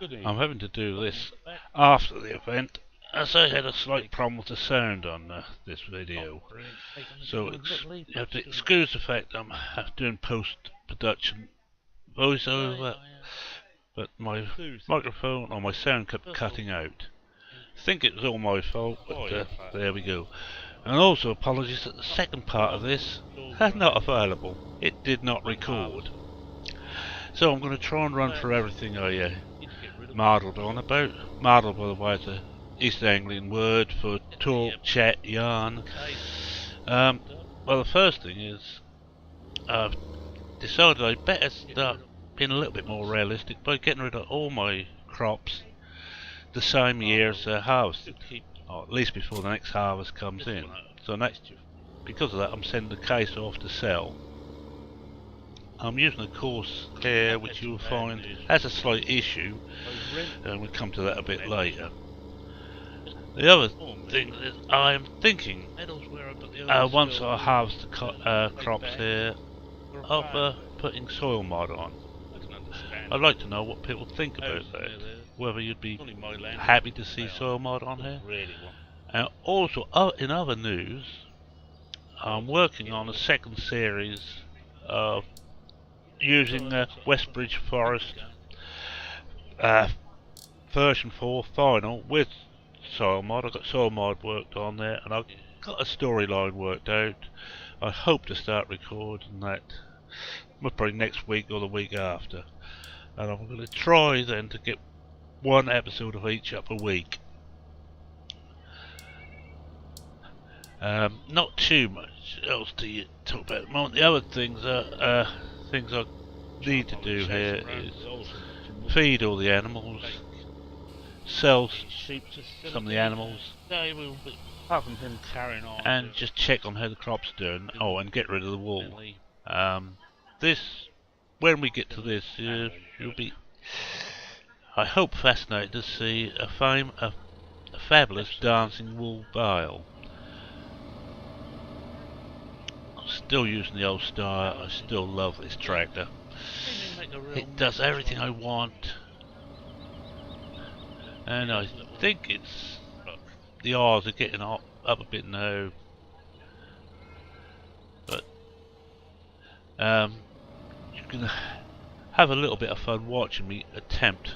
I'm having to do this after the event, as I had a slight problem with the sound on this video. So you have to excuse the fact I'm doing post-production voiceover, but my microphone or my sound kept cutting out. I think it was all my fault, but there we go. And also apologies that the second part of this is not available. It did not record. So I'm going to try and run through everything I marvelled on about. Marvel, by the way, is the East Anglian word for talk, chat, yarn. Well, the first thing is I've decided I better start being a little bit more realistic by getting rid of all my crops the same year as they're harvested, or at least before the next harvest comes in. So because of that, I'm sending the case off to sell. I'm using a course here which you'll find has a slight issue, and we'll come to that a bit later. The other thing is I'm thinking, once I harvest the crops here, of putting soil mod on. I'd like to know what people think about that, whether you'd be happy to see soil mod on here. And also, in other news, I'm working on a second series of using Westbridge Forest version 4 final with soil mod. I've got soil mod worked on there, and I've got a storyline worked out. I hope to start recording that probably next week or the week after, and I'm going to try then to get one episode of each up a week. Not too much else to talk about at the moment. The other things are things I need to do here is feed all the animals, sell some of the animals, and just check on how the crops are doing. Oh, and get rid of the wool. When we get to this, you'll be, I hope, fascinated to see a fabulous dancing wool bale. I'm still using the old style. I still love this tractor. It does everything I want, and I think it's the R's are getting up a bit now, but you can have a little bit of fun watching me attempt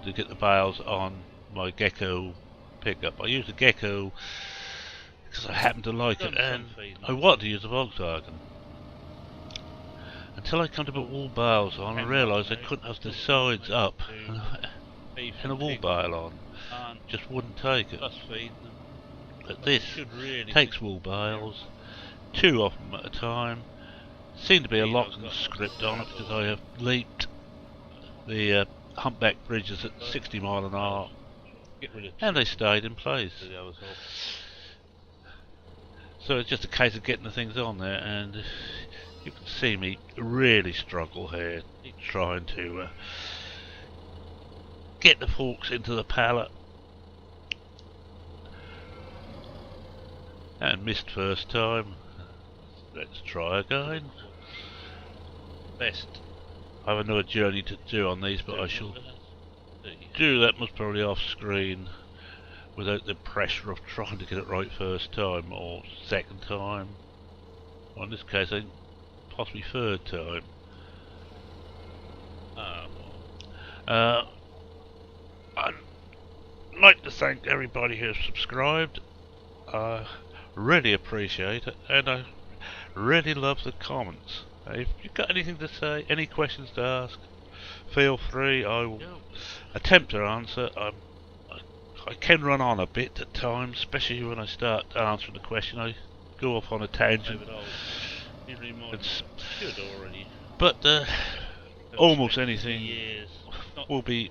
to get the bales on my Gecko pickup. I use the Gecko because I happen to like it, and I want to use a Volkswagen. Until I come to put wool bales on, I realised I couldn't have the sides up and a wool bale on. Just wouldn't take it. But this takes wool bales, 2 of them at a time. Seemed to be a locking script on it because I have leaped the humpback bridges at 60 mile an hour, and they stayed in place. So it's just a case of getting the things on there, and you can see me really struggle here trying to get the forks into the pallet, and missed first time. Let's try again. I have another journey to do on these, but I shall do that most probably off screen without the pressure of trying to get it right first time or second time, or in this case I think possibly third time. I'd like to thank everybody who has subscribed. I really appreciate it, and I really love the comments. If you've got anything to say, any questions to ask, feel free. I will attempt to answer. I can run on a bit at times, especially when I start answering the question. I go off on a tangent. But almost anything will be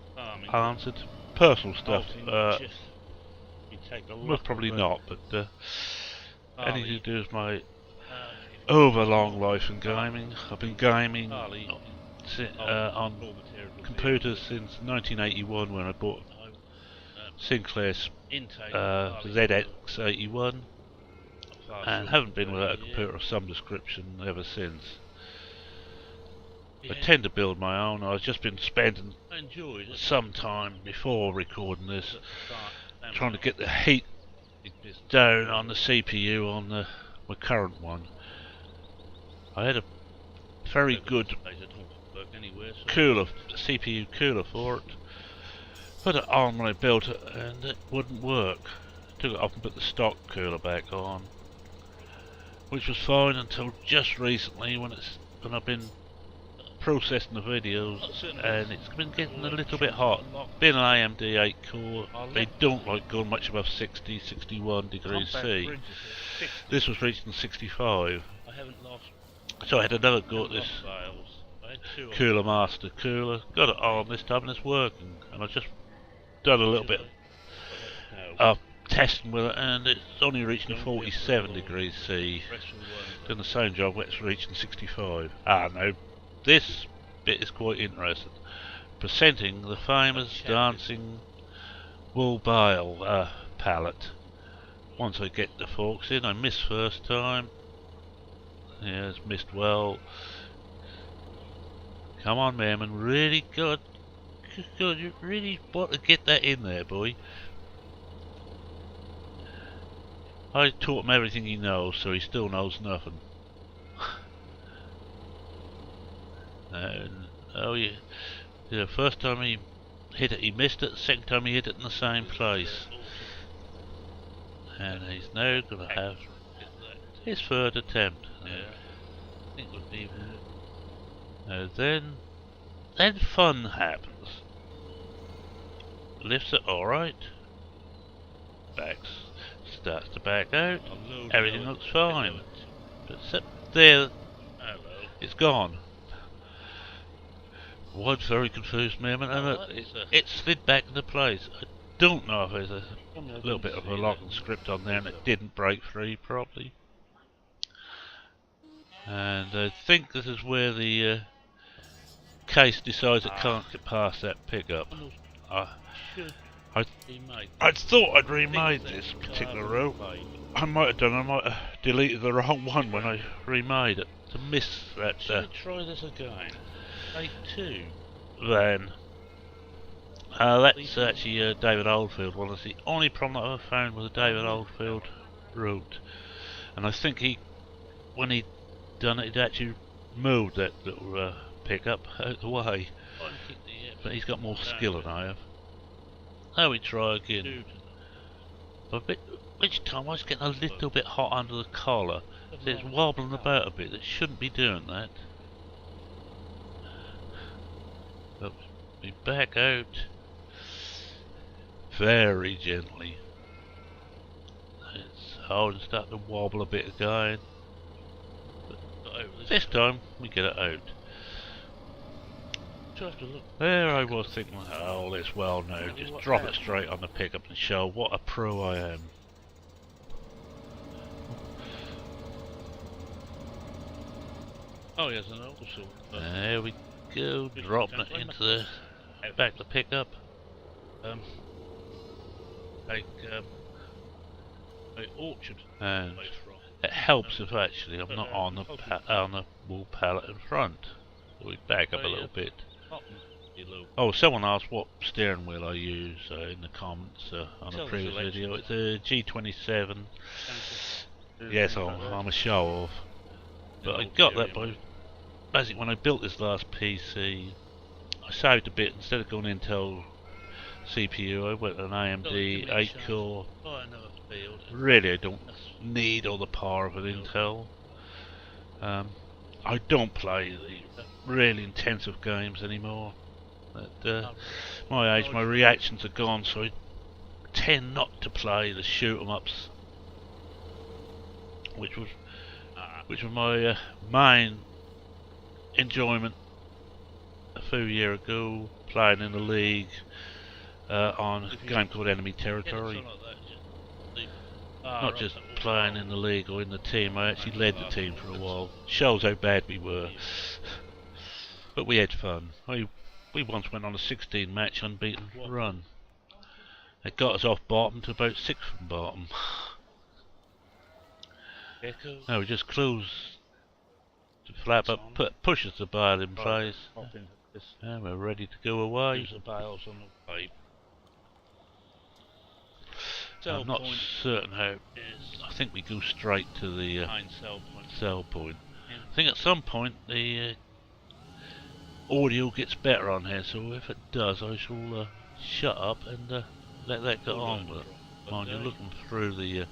answered. Personal stuff, most probably not, but anything to do with my overlong life in gaming. I've been gaming on computers since 1981 when I bought Sinclair's ZX81, and haven't been without a computer of some description ever since. I tend to build my own. I've just been spending some time before recording this trying to get the heat down on the CPU on my current one. I had a very good cooler, CPU cooler for it. Put it on when I built it and it wouldn't work. Took it off and put the stock cooler back on, which was fine until just recently when I've been processing the videos and it's been getting a little bit hot. Being an AMD 8 core, they don't like going much above 60, 61 degrees C. This was reaching 65. So I had another go at this Cooler Master cooler. Got it on this time and it's working. And I've just done a little bit of testing with it and it's only reaching 47 degrees C. Doing the same job when it's reaching 65. No. This bit is quite interesting. Presenting the famous dancing wool bale palette. Once I get the forks in, I missed first time. Yeah, it's missed well. Come on, man, really good. You really want to get that in there, boy. I taught him everything he knows, so he still knows nothing. And, oh yeah, the first time he hit it he missed it, the second time he hit it in the same place. And he's now going to have his third attempt. Then fun happens. Lifts it alright, starts to back out, everything looks fine. But except there, it's gone. One very confused moment, and it slid back into place. I don't know if there's a little bit of a locking script on there and it didn't break free properly. And I think this is where the case decides it can't get past that pickup. I thought I'd remade this particular row. I might have deleted the wrong one when I remade it to miss that. Try this again. Take 2. Then that's actually David Oldfield one. That's the only problem that I've found with the David Oldfield route. And I think when he'd done it, he'd actually moved that little pickup out the way. But he's got more skill than I have. Now we try again. But each time I was getting a little bit hot under the collar. So it's wobbling about a bit. It shouldn't be doing that. But we back out very gently. It's hard and starting to wobble a bit again. But this time we get it out. There I was thinking, oh, this well now, just drop it straight on the pickup and show what a pro I am. Oh yes, and also there we go, dropping it into the back of the pickup. Like orchard. And it helps if actually I'm not on the wool pallet in front. So we back up a little bit. Oh, someone asked what steering wheel I use in the comments on a previous video. It's a G27. Yes, I'm a show off. But I got that by basically when I built this last PC. I saved a bit. Instead of going Intel CPU, I went an AMD 8 core. Really, I don't need all the power of an Intel. I don't play the really intensive games anymore. At my age, my reactions are gone, so I tend not to play the shoot 'em ups, which was my main enjoyment a few years ago, playing in the league on a game called Enemy Territory. Not just playing in the league or in the team, I actually led the team for a while. Shows how bad we were. But we had fun. We once went on a 16 match unbeaten run. It got us off bottom to about 6th from bottom. Echoes. No, we just closed the flap up, pushes the bale in place, Pop into this. and we're ready to go away. Use the bales on the way. I'm not certain how. Is I think we go straight to the behind sell point. sell point. Yeah. I think at some point the audio gets better on here, so if it does, I shall shut up and let that get on with it. Mind you're looking through the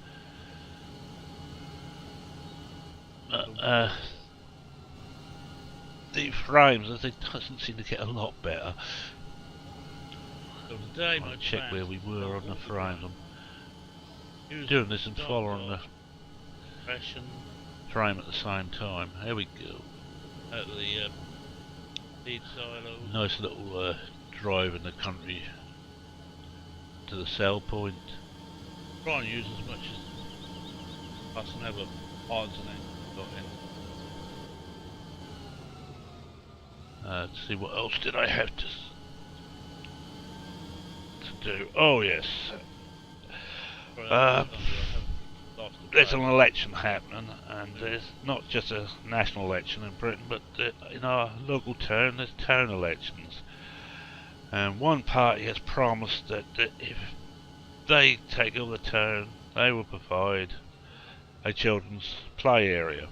frames, as they doesn't seem to get a lot better. So today, I'll check where we were on the frames. I'm doing this and following the frame at the same time. Here we go. At the feed silo. Nice little drive in the country to the sell point. Try and use as much as I can have odds and ends got in. Let's see, what else did I have to do? Oh yes. There's an election happening, and there's not just a national election in Britain, but in our local town there's town elections. And one party has promised that if they take over the town, they will provide a children's play area.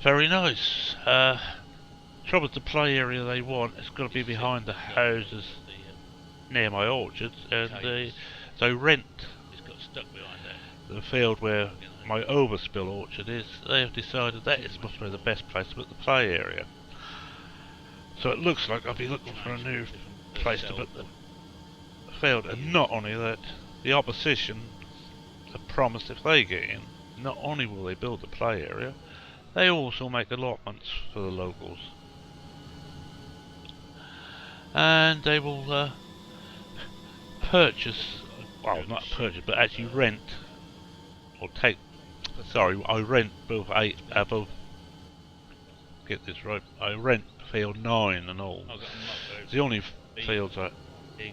Very nice. Trouble with the play area they want, it's got to be behind the houses near my orchard, and they rent the field where my overspill orchard is. They have decided that is must be the best place to put the play area. So it looks like I'll be looking for a new place to put the field, and not only that, the opposition have promised if they get in, not only will they build the play area, they also make allotments for the locals. And they will purchase, well not purchase, but actually rent, or take, sorry, I rent both get this right, I rent field 9 and all. It's the only fields,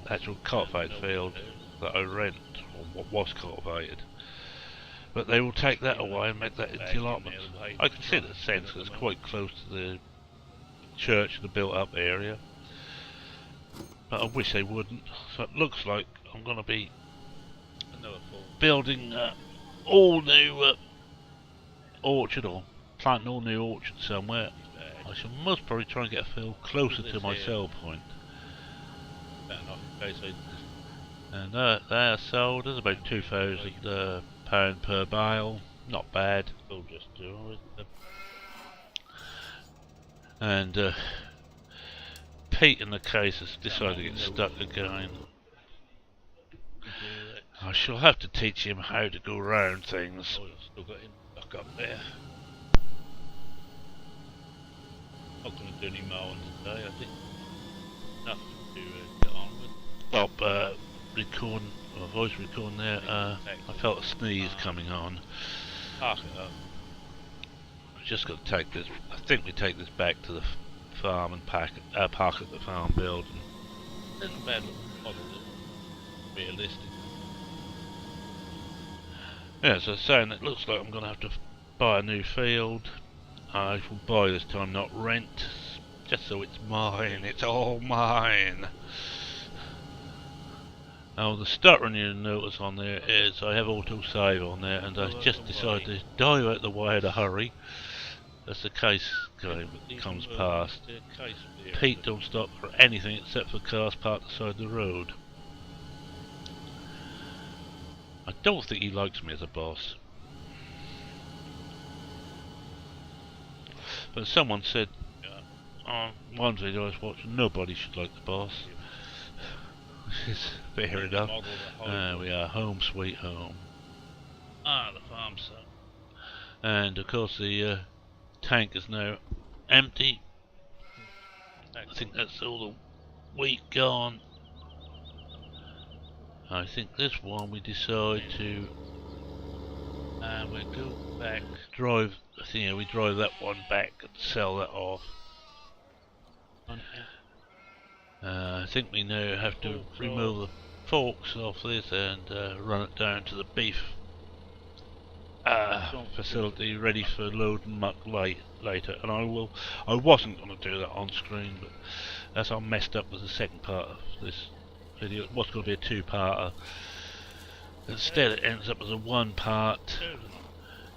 actual cultivated field that I rent, or what was cultivated. But they will take that away and make that into allotments. I can see the sense, because it's quite close to the church, the built up area. But I wish they wouldn't. So it looks like I'm going to be building all new orchard, or planting all new orchard somewhere. I shall most probably try and get a field closer to my sell point. And they are sold. There's about £2,000 per bale. Not bad. And Pete in the case has decided to get stuck again. I shall have to teach him how to go around things. Still got him back up there. Not going to do any mowing today, I think. Nothing to get on with. Well, recording, or voice recording there, I felt a sneeze coming on. Park it up. I've just got to take this, I think we take this back to the farm and park at the farm building. It's a bad looking model, realistic. Yeah, so saying it looks like I'm going to have to buy a new field. I will buy this time, not rent, just so it's mine, it's all mine. Now the stuttering you notice on there is I have auto save on there, and I just decided to dive out the way in a hurry as the case comes past. Pete don't stop for anything except for cars parked beside the road. I don't think he likes me as a boss. But someone said on one video I was watching, nobody should like the boss. Which is fair enough. We are home sweet home. The farm site. And of course the tank is now empty. I think that's all the wheat gone. I think this one we decide to we'll go back, drive, we drive that one back and sell that off. I think we now have to remove the forks off this and run it down to the beef facility ready for load and muck later, and I wasn't going to do that on screen, but as I messed up with the second part of this video, it was going to be a two-parter. Instead it ends up as a one-part,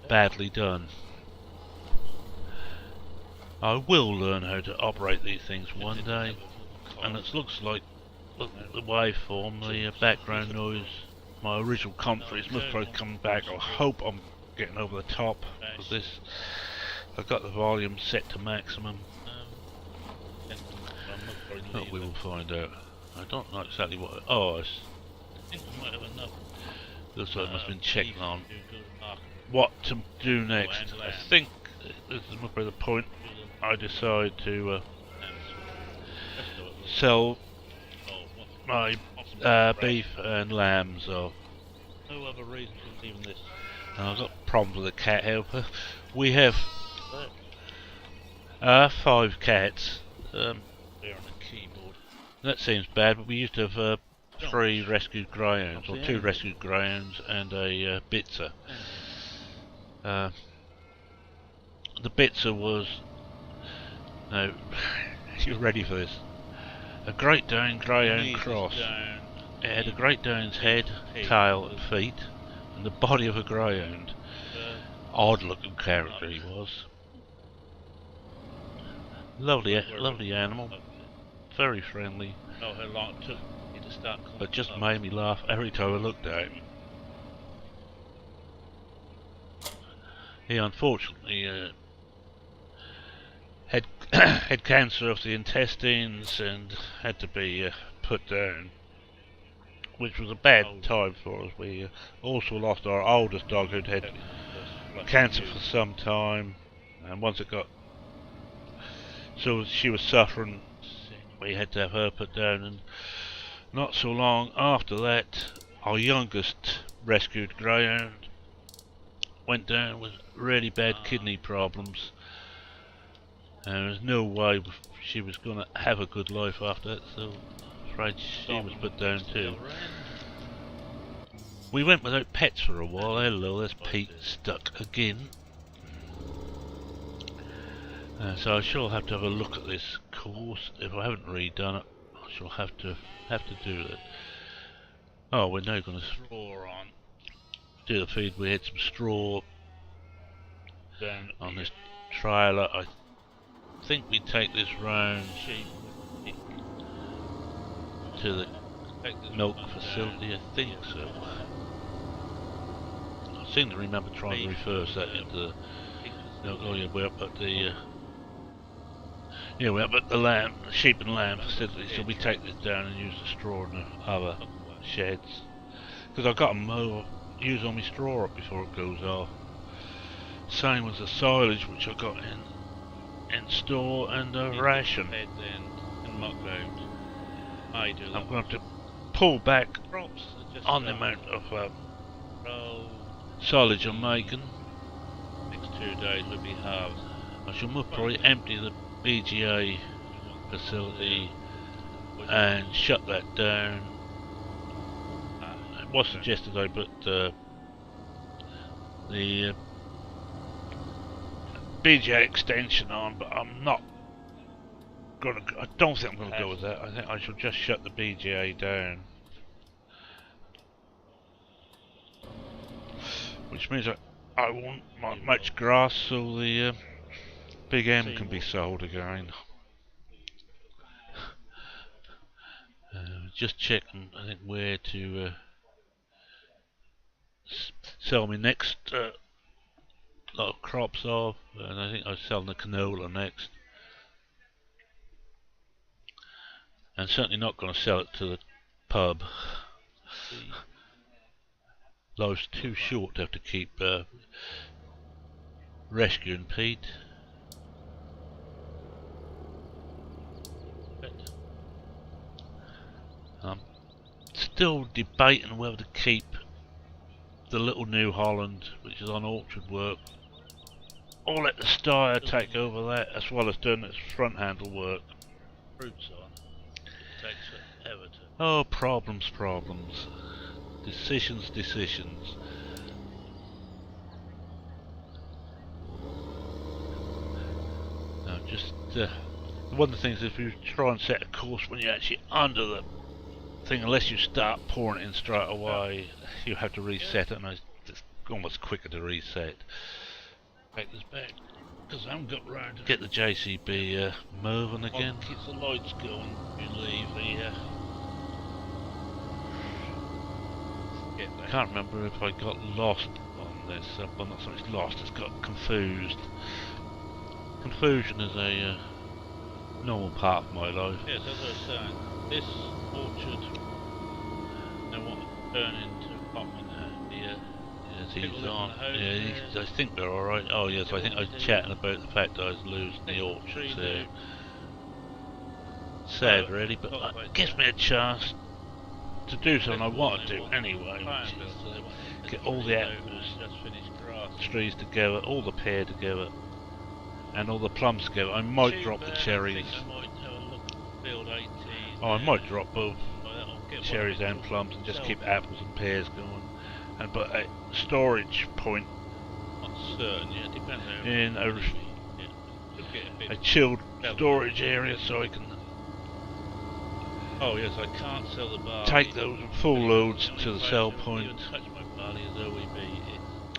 badly done. I will learn how to operate these things one day, and it looks like the waveform, the background noise, my original commentary must probably come back. I hope I'm getting over the top of this. I've got the volume set to maximum, but we will find out. I don't know exactly what. Oh, I think we might have enough. Looks like I must have been checking on what to do next. I think this is probably the point I decide to sell my beef and lambs off. No other reason than even this. I've got problems with the cat helper. We have 5 cats. They're on the keyboard. That seems bad, but we used to have 3 rescued greyhounds, or 2 rescued greyhounds and a bitzer. The bitzer was, now, you're ready for this, a Great Dane Greyhound cross. It had a Great Dane's head, tail and feet, and the body of a greyhound. Odd looking character he was. Lovely animal, very friendly, but just made me laugh every time I looked at him. He unfortunately had had cancer of the intestines and had to be put down, which was a bad time for us. We also lost our oldest dog, who'd had cancer for some time, and once it got so she was suffering, we had to have her put down. And not so long after that, our youngest rescued greyhound went down with really bad kidney problems, and there was no way she was going to have a good life after that, so I'm afraid she was put down too. We went without pets for a while. Hello, there's Pete stuck again. So I shall have to have a look at this course. If I haven't redone it, I shall have to do that. Oh, we're now going to do the feed. We had some straw down on this trailer. I think we take this round to the milk facility. I think so. I seem to remember trying to reverse that into the. Oh yeah, we're up at the. We're up at the sheep and lamb facility. So we take this down and use the straw in the other sheds. Because I've got to mow, use all my straw up before it goes off. Same with the silage which I got in store, and the ration. I'm going to pull back on the amount of silage I'm making. Next 2 days will be halved. I shall most probably empty the BGA facility and shut that down. It was suggested I put the BGA extension on, but I'm not gonna. I don't think I'm gonna go with that. I think I shall just shut the BGA down, which means I won't want much grass, so the Big M can be sold again. Just checking, I think, where to sell my next lot of crops off, and I think I'll sell the canola next. And certainly not going to sell it to the pub. Life's too short to have to keep rescuing Pete. I'm still debating whether to keep the little New Holland, which is on orchard work, or let the Steyr take over that, as well as doing its front handle work. Fruits on. It takes forever to. Oh, problems. Decisions. one of the things, if you try and set a course when you're actually under the thing, unless you start pouring it in straight away, you have to reset it, and it's almost quicker to reset. Back this back. Because I haven't got round to Get the JCB moving again. Keep the lights going. You leave the. I can't remember if I got lost on this. Well, not so much lost, it's got confused. Confusion is a normal part of my life. Yes, as I was saying, this orchard, they want to turn into apartment here. Yes, he's on. Yeah, I think they're alright. Oh yes, I think I was chatting about the fact that I was losing the orchards there. Sad really, but it gives me a chance to do something I want to do anyway, which is get all the apples, trees together, all the pear together, and all the plums together. I might drop the cherries. Oh, I might drop both cherries and plums and just keep apples and pears going. And put a storage point in a chilled storage area so I can I can't sell the bar. Take those full loads to the sell point.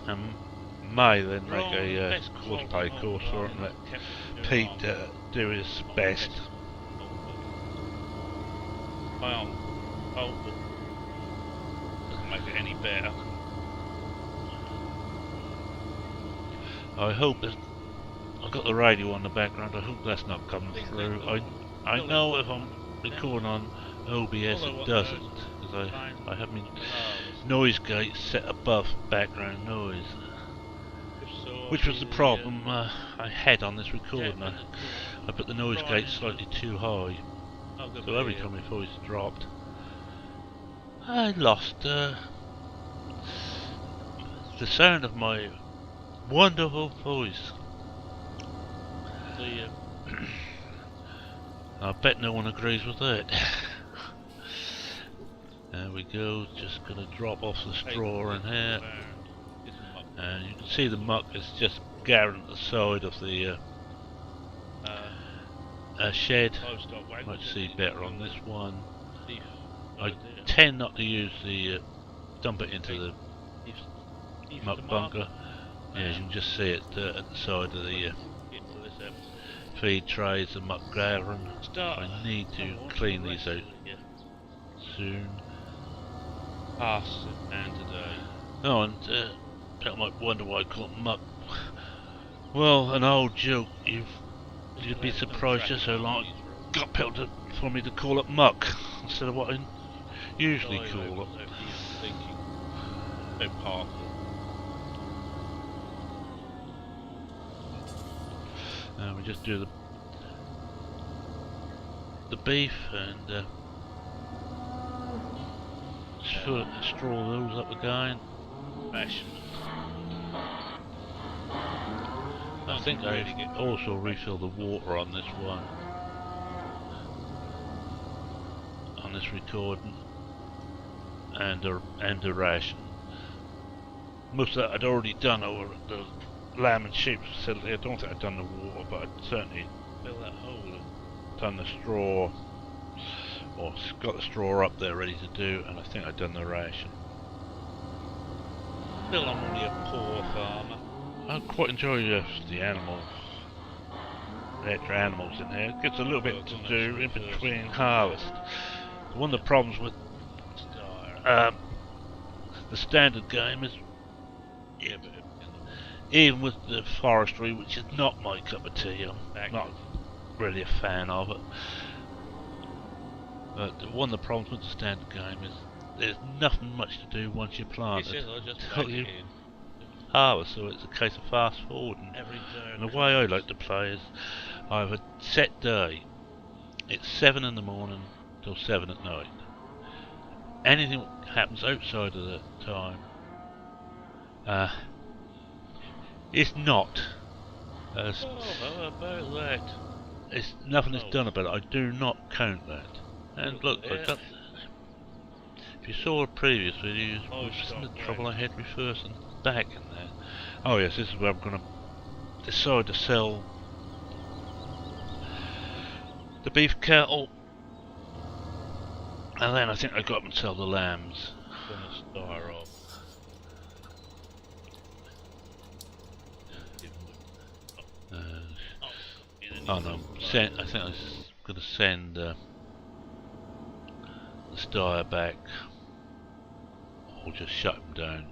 And may then make a course pay course for it and let Pete do his best. Doesn't make it any better. I hope that I've got the radio on the background. I hope that's not coming through. I know if I'm recording on OBS it doesn't, because I have my noise gate set above background noise, which was the problem I had on this recording. I put the noise gate slightly too high, so every time my voice dropped I lost the sound of my wonderful voice. I bet no one agrees with that. There we go, just gonna drop off the straw in here. And you can see the muck is just gathering at the side of the shed. Might see better on this one. I tend not to use the dump it into the muck bunker. Yeah, you can just see it at the side of the feed trays, the muck gathering. I need to clean these out soon. And today. Oh, and people might wonder why I call it muck. Well, an old joke. You'd be surprised just how long it got people for me to call it muck instead of what I usually call it. We just do the beef and straw those up again. I think I also refill the water on this one, on this recording, and the ration. Most of that I'd already done over at the lamb and sheep facility. I don't think I'd done the water, but I'd certainly fill that hole and done the straw, or got the straw up there ready to do, and I think I'd done the ration. Still, I'm only a poor farmer. I quite enjoy the extra animals in here. It gets a little bit to do in between harvest. One of the problems with the standard game is, even with the forestry, which is not my cup of tea, I'm not really a fan of it. But one of the problems with the standard game is there's nothing much to do once you plant it until you harvest, so it's a case of fast forwarding. And the way I like to play is I have a set day. It's 7 in the morning till 7 at night. Anything that happens outside of that time is not as about that. It's nothing is done about it. I do not count that. And look, I got. If you saw a previous video, listen to the trouble I had reversing back in there. Oh yes, this is where I'm going to decide to sell the beef cattle, and then I think I got up and sell the lambs. Gonna start off. Oh no, I think I was going to send the Steyr back, or just shut him down.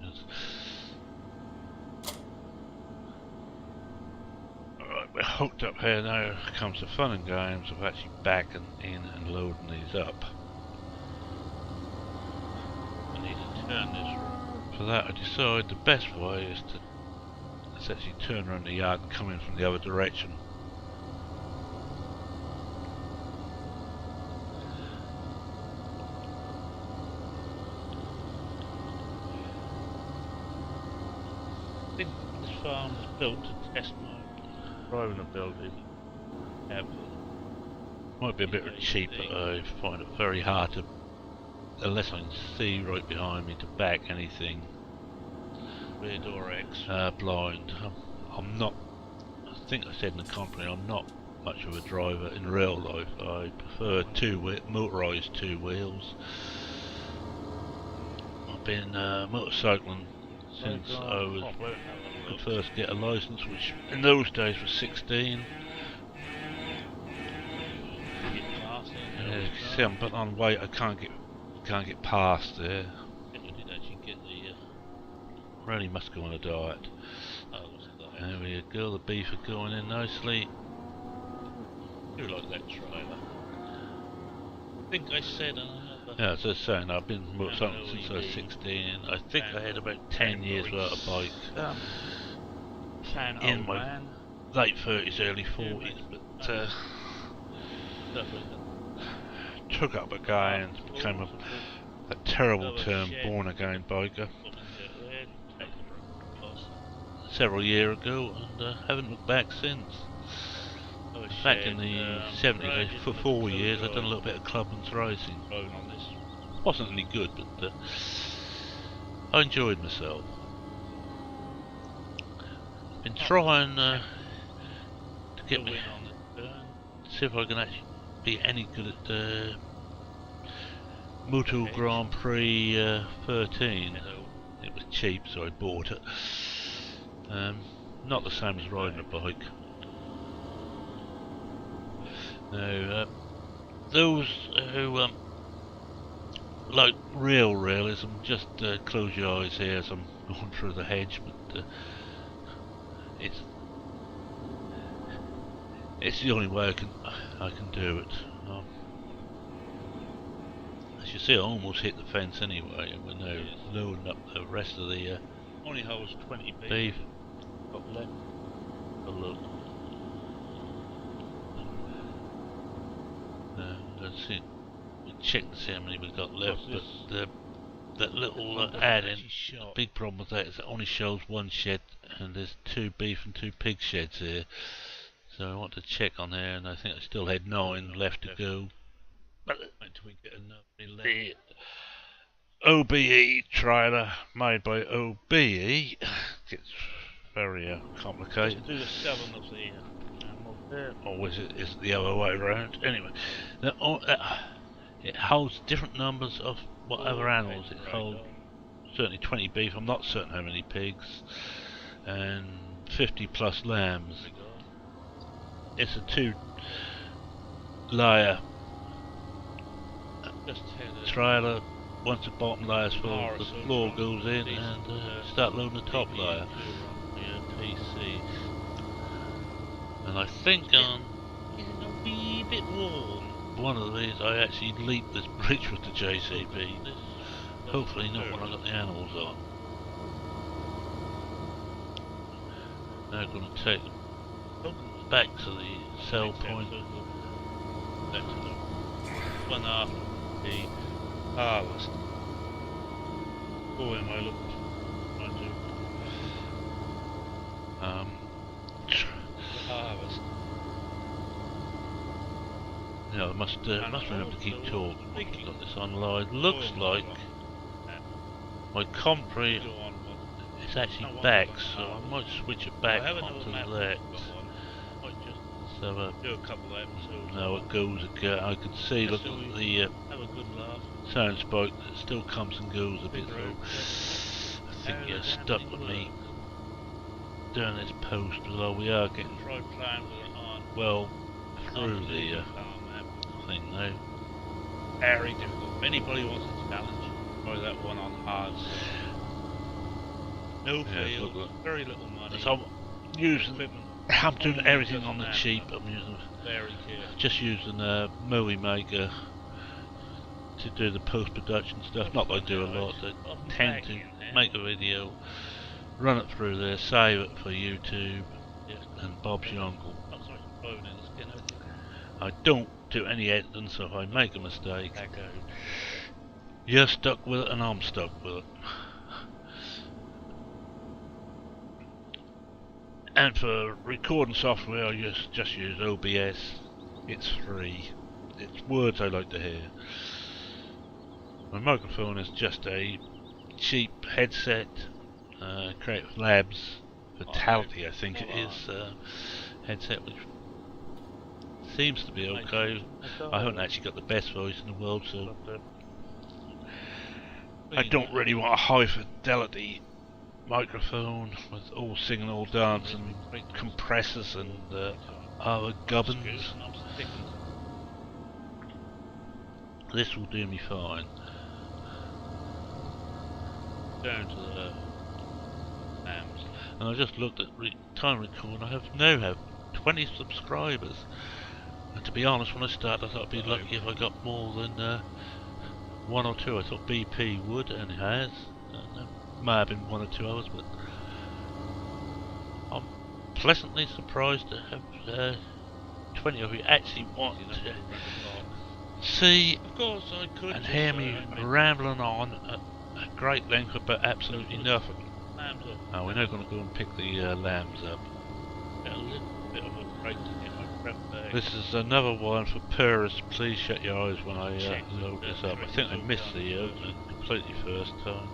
Alright, we're hooked up here now. Comes the fun and games of actually backing in and loading these up. I need to turn this room. For that I decided the best way is to actually turn around the yard and come in from the other direction. I think this farm was built to test my driving ability. Might be a bit cheap, but I find it very hard to, unless I can see right behind me, to back anything. Rear door X. Blind. I'm not, I think I said in the company, I'm not much of a driver in real life. I prefer motorised two wheels. I've been motorcycling since I could first get a licence, which in those days was 16. And as you can see, I'm putting on weight. I can't get past there. I think I did actually get the. Really must go on a diet. There we go. The beef are going in nicely. I do like that trailer. I think I said another. Yeah, as I was saying, I've been motorcycling since I was 16. I think I had about 10 years without a bike. In my late 30s, early 40s, but took up a guy and became a terrible term born again biker several years ago, and haven't looked back since. Back in the 70s, for 4 years I'd done a little bit of clubman's racing. Wasn't any good, but I enjoyed myself. Been trying to get me, see if I can actually be any good at the Moto Grand Prix 13. It was cheap, so I bought it. Not the same as riding a bike. Now, those who like real realism, just close your eyes here as I'm going through the hedge, but it's the only way I can do it. As you see, I almost hit the fence anyway, and we're now loading up the rest of the only holds 20 beef. Got left. A look. Let's see. We check to see how many we've got left, but that little add-in, the big problem with that is it only shows one shed, and there's 2 beef and 2 pig sheds here. So I want to check on there, and I think I still had 9 left to go. But we get another the OBE trailer made by OBE gets very complicated. Just do the 7 of the animal there. Or is it the other way around? Anyway, it holds different numbers of whatever animals it holds. Certainly 20 beef, I'm not certain how many pigs, and 50 plus lambs. It's a 2-layer trailer. Once the bottom layer's full, the floor goes in and start loading the top layer. PC. And I think on a wee bit warm. One of these I actually leaped this bridge with the JCB. Hopefully not when I got the animals on. Now I'm going to take them back to the sell point. That's one after the harvest. Oh, am I looking the harvest? Yeah, I must remember to keep talking. I've got this online. Looks like my Compre is actually back, so I might switch it back onto that. So do a couple of episodes. now it goes again. I can see, look So at we the have a good laugh. sound spike that still comes and goes a bit, Figure so out I think how you're the damn stuck thing with me works. doing this post, although we are getting Try playing with it on well through the unbelievable calm app. thing now. Very difficult. If anybody wants a challenge, try that one on hard. No Yeah, field, look, very little money. so I'm using, Equipment I'm doing only everything just on the now, cheap. I'm using, very careful. just using a movie maker to do the post-production stuff. Not that I do a lot. I tend to make a video, run it through there, save it for YouTube, and Bob's your uncle. I don't do any editing, so if I make a mistake, you're stuck with it and I'm stuck with it. And for recording software, I just use OBS. It's free. It's words I like to hear. My microphone is just a cheap headset, Creative Labs Vitality, I think it is, headset, which seems to be okay. I haven't actually got the best voice in the world, so I don't really want a high fidelity microphone with all singing, all dancing, compressors and other gubbins. This will do me fine. Down to the lambs. And I just looked at time record. I now have 20 subscribers. And to be honest, when I started, I thought I'd be lucky if I got more than 1 or 2. I thought BP would, and it has. May have been 1 or 2 others, but I'm pleasantly surprised to have 20 of you actually want to see and hear me rambling on at great length about absolutely nothing. Oh, we're now going to go and pick the lambs up. This is another one for purists. Please shut your eyes when I load this up. I think I missed the opening completely first time.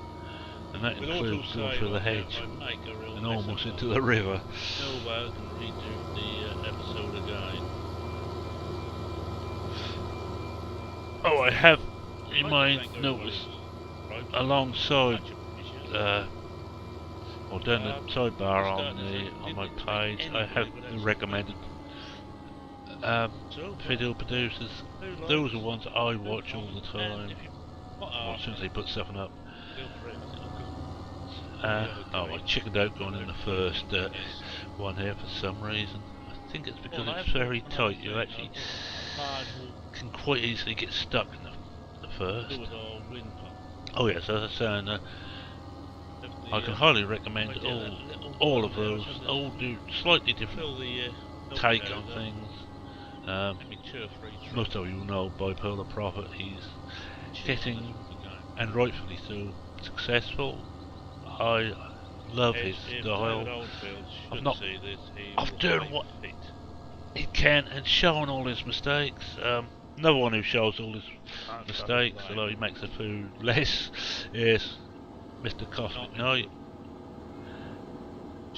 And that includes going through the hedge and almost into the river. No, can redo the episode again. Oh, I have in my notes alongside, or down the sidebar on my page, I have the recommended video producers. Those are ones I watch all the time. Well, as soon as they put something up. Oh, I chickened out going in the first one here for some reason. I think it's because it's very tight. You actually can quite easily get stuck in the first. Oh yes, as I was saying, I can highly recommend all of those. All do slightly different take on things. Most of you know Bipolar Prophet. He's getting, and rightfully so, successful. I love his style. Of doing what he can and showing all his mistakes. Another one who shows all his mistakes, although he makes the food less, is Mr. Cosmic Knight.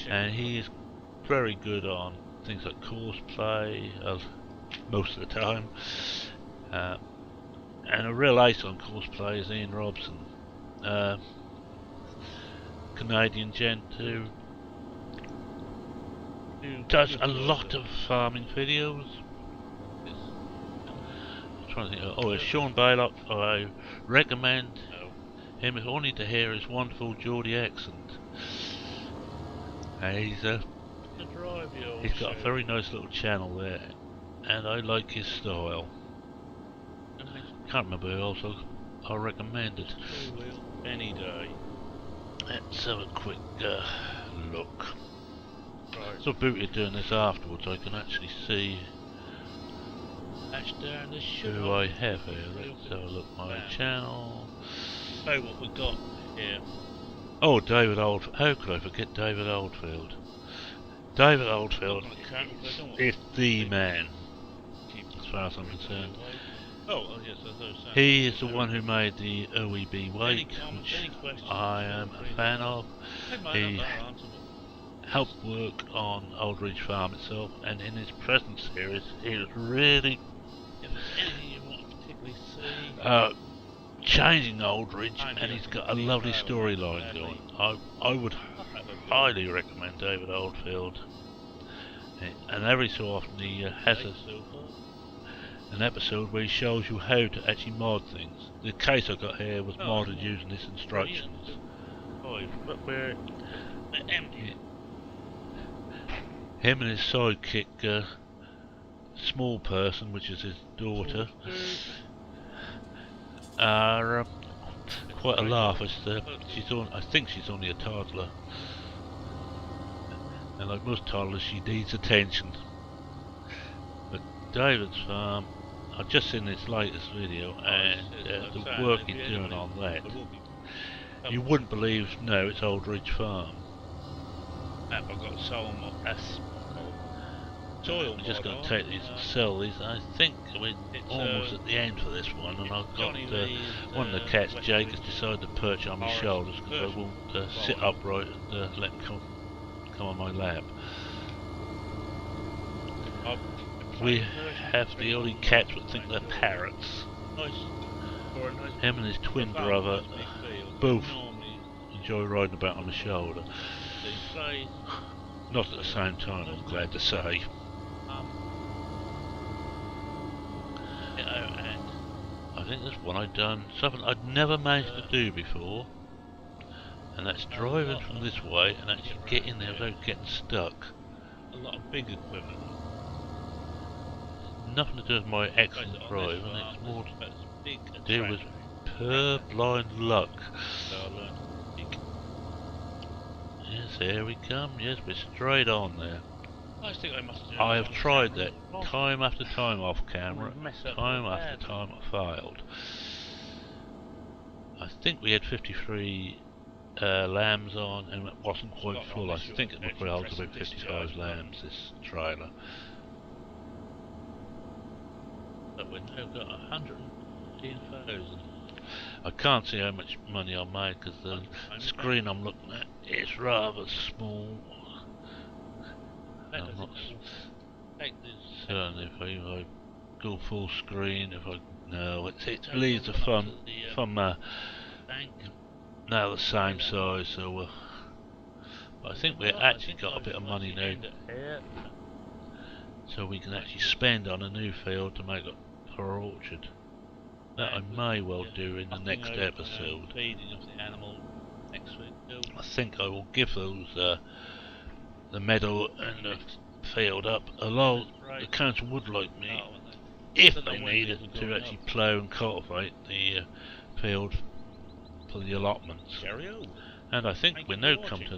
And he is very good on things like cosplay, most of the time. And a real ace on cosplay is Ian Robson. Canadian gent who does a lot of farming videos. I'm trying to think. Oh, it's Sean Baylock. I recommend him if only to hear his wonderful Geordie accent. And he's got a very nice little channel there, and I like his style. Can't remember who else I recommended. Any day. Let's have a quick look. So Booty doing this afterwards, I can actually see who I have here. Let's have a look at my channel. Oh, what we got here. Oh, David Oldfield. How could I forget David Oldfield? David Oldfield is the man, as far as I'm concerned. Yes, he is the one who made the OEB Wake, which I am a fan of. He helped work on Aldridge Farm itself, and in his present series, he was really If there's anything you want to particularly see, changing Aldridge, and he's got a lovely storyline going. I would highly recommend David Oldfield, and every so often he has an episode where he shows you how to actually mod things. The case I got here was modded using his instructions. But we're empty. Him and his sidekick, Small Person, which is his daughter, are quite a laugh. I think she's only a toddler, and like most toddlers, she needs attention. But David's Farm, I've just seen his latest video, and the work he's doing on that, you wouldn't believe. No, it's Aldridge Farm. I've got soil mod. That's soil mod. I'm just going to take these and sell these. I think we're almost at the end for this one, and I've got one of the cats, Jake, has decided to perch on my shoulders because I won't sit upright and let him come on my lap. We have the only cats that think they're parrots. Him and his twin brother both enjoy riding about on the shoulder. Not at the same time, I'm glad to say. I think there's one I've done, something I'd never managed to do before, and that's driving from this way and actually getting there without getting stuck. A lot of big equipment. Nothing to do with my excellent drive, and it's more to do with purblind luck. Yes, here we come. Yes, we're straight on there. I have tried that time after time off camera, time after time I failed. I think we had 53 lambs on, and it wasn't quite full. I think it must be able to be 55 lambs, this trailer. But we've now got 115,000. I can't see how much money I made because the screen I'm looking at is rather small. I'm not certain if I go full screen, no, it leaves the fun now the same size, so I think we've actually got a bit of money now, so we can actually spend on a new field to make up for our orchard. That I may well do in the next episode. I think I will give those the meadow and the field up, although the council would like me, if they needed, to actually plough and cultivate the field for the allotments. And I think we're now come to that.